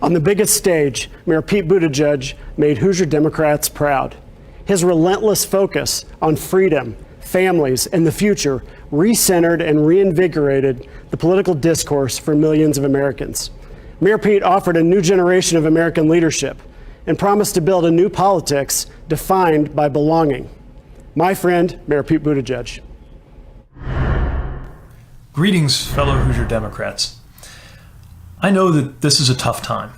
On the biggest stage, Mayor Pete Buttigieg made Hoosier Democrats proud. His relentless focus on freedom, families, and the future recentered and reinvigorated the political discourse for millions of Americans. Mayor Pete offered a new generation of American leadership and promised to build a new politics defined by belonging. My friend, Mayor Pete Buttigieg. Greetings, fellow Hoosier Democrats. I know that this is a tough time,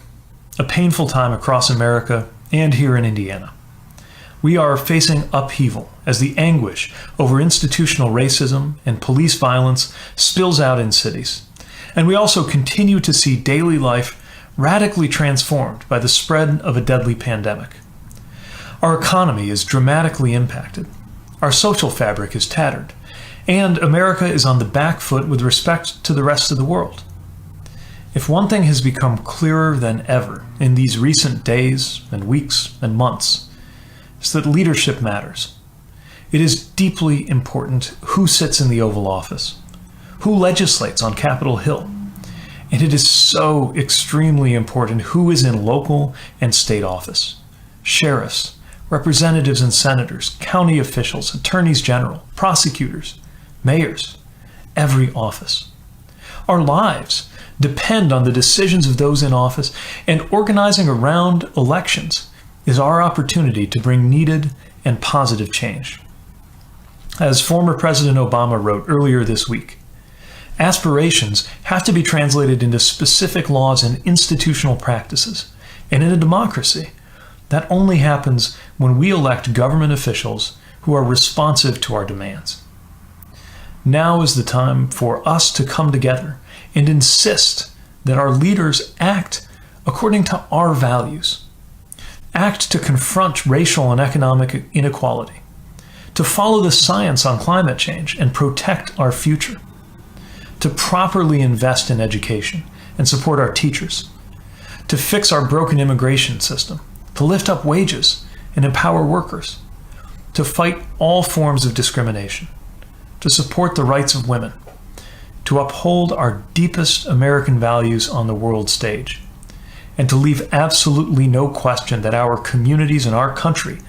a painful time across America and here in Indiana. We are facing upheaval as the anguish over institutional racism and police violence spills out in cities. And we also continue to see daily life radically transformed by the spread of a deadly pandemic. Our economy is dramatically impacted. Our social fabric is tattered. And America is on the back foot with respect to the rest of the world. If one thing has become clearer than ever in these recent days and weeks and months, it's that leadership matters. It is deeply important who sits in the Oval Office, who legislates on Capitol Hill, and it is so extremely important who is in local and state office. Sheriffs, representatives and senators, county officials, attorneys general, prosecutors, mayors, every office. Our lives depend on the decisions of those in office, and organizing around elections is our opportunity to bring needed and positive change. As former President Obama wrote earlier this week, aspirations have to be translated into specific laws and institutional practices. And in a democracy, that only happens when we elect government officials who are responsive to our demands. Now is the time for us to come together and insist that our leaders act according to our values, act to confront racial and economic inequality, to follow the science on climate change and protect our future, to properly invest in education and support our teachers, to fix our broken immigration system, to lift up wages and empower workers, to fight all forms of discrimination, to support the rights of women, to uphold our deepest American values on the world stage, and to leave absolutely no question that our communities and our country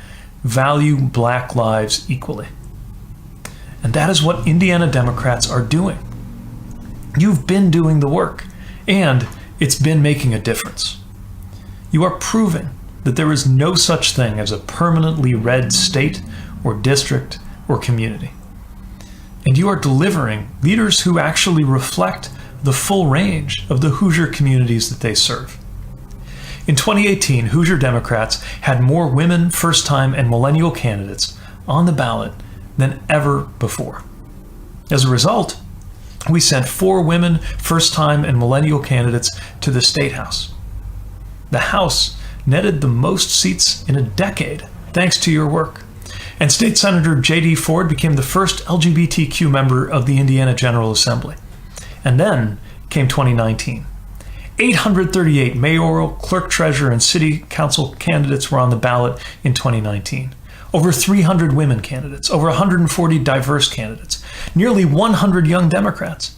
value Black lives equally. And that is what Indiana Democrats are doing. You've been doing the work, and it's been making a difference. You are proving that there is no such thing as a permanently red state or district or community. And you are delivering leaders who actually reflect the full range of the Hoosier communities that they serve. In 2018, Hoosier Democrats had more women, first-time, and millennial candidates on the ballot than ever before. As a result, we sent 4 women, first-time, and millennial candidates to the State House. The House netted the most seats in a decade, thanks to your work. And State Senator J.D. Ford became the first LGBTQ member of the Indiana General Assembly. And then came 2019. 838 mayoral, clerk treasurer, and city council candidates were on the ballot in 2019. Over 300 women candidates, over 140 diverse candidates, nearly 100 young Democrats.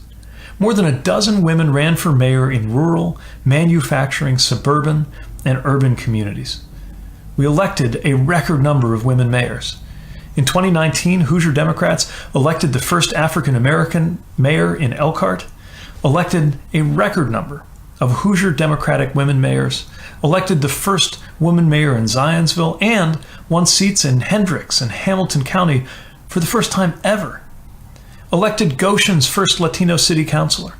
More than a dozen women ran for mayor in rural, manufacturing, suburban, and urban communities. We elected a record number of women mayors. In 2019, Hoosier Democrats elected the first African-American mayor in Elkhart, elected a record number of Hoosier Democratic women mayors, elected the first woman mayor in Zionsville, and won seats in Hendricks and Hamilton County for the first time ever. Elected Goshen's first Latino city councilor,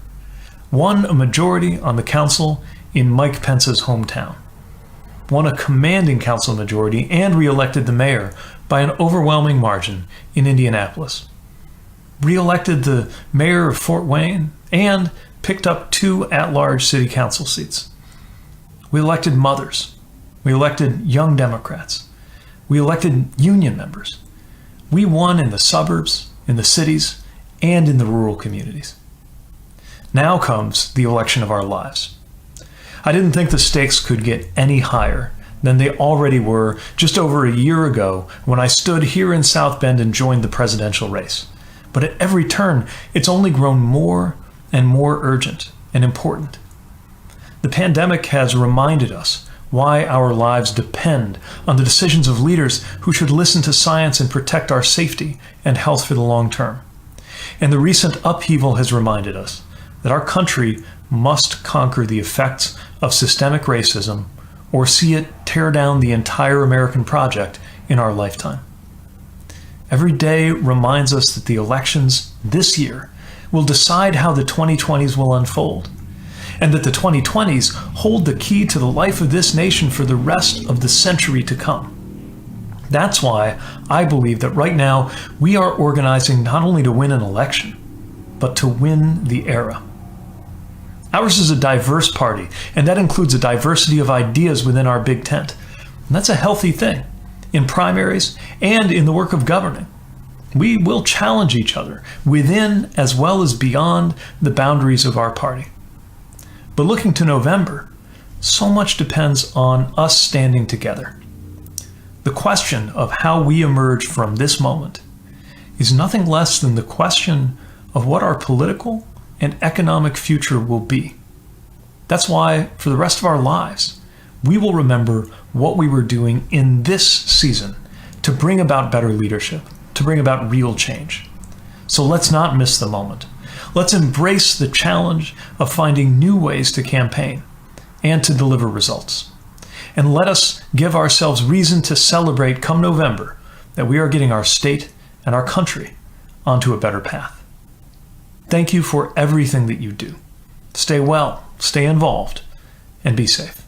won a majority on the council in Mike Pence's hometown, won a commanding council majority, and re-elected the mayor by an overwhelming margin in Indianapolis, re-elected the mayor of Fort Wayne, and picked up 2 at-large city council seats. We elected mothers. We elected young Democrats. We elected union members. We won in the suburbs, in the cities, and in the rural communities. Now comes the election of our lives. I didn't think the stakes could get any higher than they already were just over a year ago when I stood here in South Bend and joined the presidential race. But at every turn, it's only grown more and more urgent and important. The pandemic has reminded us why our lives depend on the decisions of leaders who should listen to science and protect our safety and health for the long term. And the recent upheaval has reminded us that our country must conquer the effects of systemic racism or see it tear down the entire American project in our lifetime. Every day reminds us that the elections this year will decide how the 2020s will unfold, and that the 2020s hold the key to the life of this nation for the rest of the century to come. That's why I believe that right now we are organizing not only to win an election, but to win the era. Ours is a diverse party, and that includes a diversity of ideas within our big tent. And that's a healthy thing in primaries and in the work of governing. We will challenge each other within as well as beyond the boundaries of our party. But looking to November, so much depends on us standing together. The question of how we emerge from this moment is nothing less than the question of what our political and economic future will be. That's why, for the rest of our lives, we will remember what we were doing in this season to bring about better leadership, to bring about real change. So let's not miss the moment. Let's embrace the challenge of finding new ways to campaign and to deliver results. And let us give ourselves reason to celebrate come November that we are getting our state and our country onto a better path. Thank you for everything that you do. Stay well, stay involved, and be safe.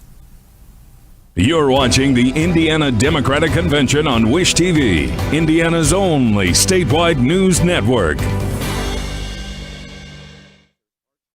You're watching the Indiana Democratic Convention on Wish TV, Indiana's only statewide news network.